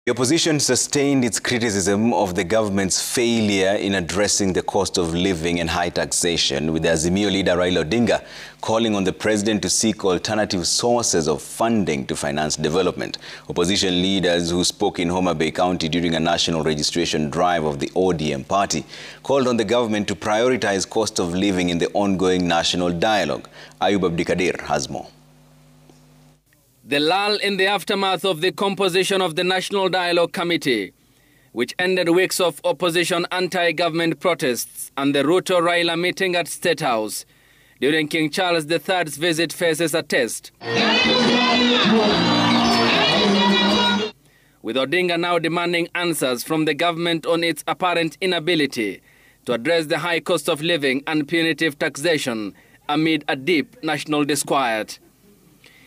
The opposition sustained its criticism of the government's failure in addressing the cost of living and high taxation, with the Azimio leader Raila Odinga calling on the president to seek alternative sources of funding to finance development. Opposition leaders who spoke in Homa Bay County during a national registration drive of the ODM party called on the government to prioritize cost of living in the ongoing national dialogue. Ayub Abdikadir has more. The lull in the aftermath of the composition of the National Dialogue Committee, which ended weeks of opposition anti-government protests and the Ruto-Raila meeting at State House during King Charles III's visit, faces a test. With Odinga now demanding answers from the government on its apparent inability to address the high cost of living and punitive taxation amid a deep national disquiet.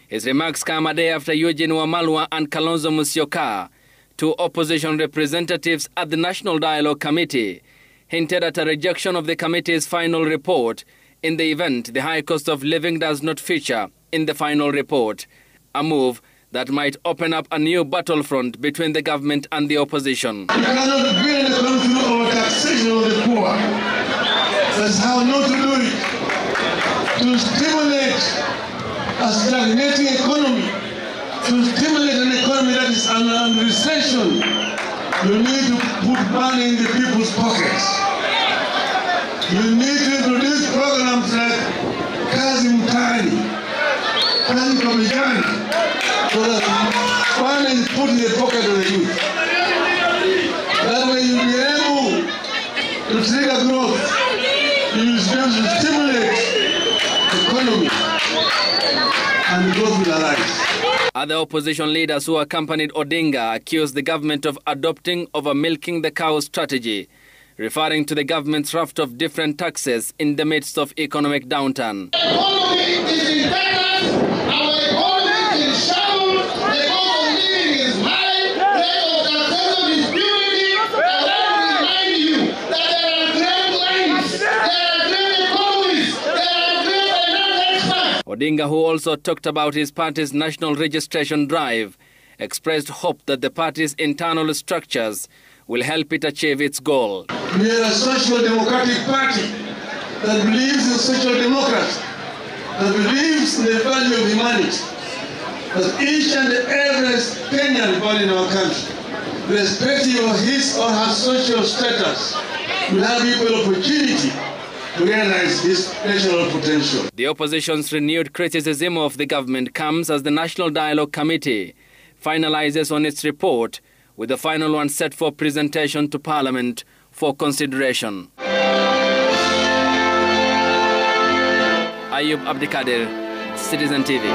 His remarks come a day after Eugene Wamalwa and Kalonzo Musyoka, two opposition representatives at the National Dialogue Committee, hinted at a rejection of the committee's final report in the event the high cost of living does not feature in the final report, a move that might open up a new battlefront between the government and the opposition. You cannot build a country over taxation of the poor. That's how not to do it. To stimulate a stagnating economy, to stimulate an economy that is under recession, you need to put money in the people's pockets. You need to introduce programs like Kazi Mtaani, Kazi kwa vijana, so that money is put in the pocket of the youth. That way you'll be able to trigger growth. You will be able to stimulate the economy. And growth will arise. Other opposition leaders who accompanied Odinga accused the government of adopting a milking the cow strategy, referring to the government's raft of different taxes in the midst of economic downturn. The economy is in balance, our economy is in shambles, the cost of living is high, the rate of taxation is punitive, and I remind you that there are great minds, there are great economists, there are great financial experts. Odinga, who also talked about his party's national registration drive, expressed hope that the party's internal structures will help it achieve its goal. We are a social democratic party that believes in social democracy, that believes in the value of humanity, that each and every Kenyan born in our country, irrespective of his or her social status, will have equal opportunity to realize his national potential. The opposition's renewed criticism of the government comes as the National Dialogue Committee finalizes on its report, with the final one set for presentation to Parliament for consideration. Ayub Abdikadir, Citizen TV.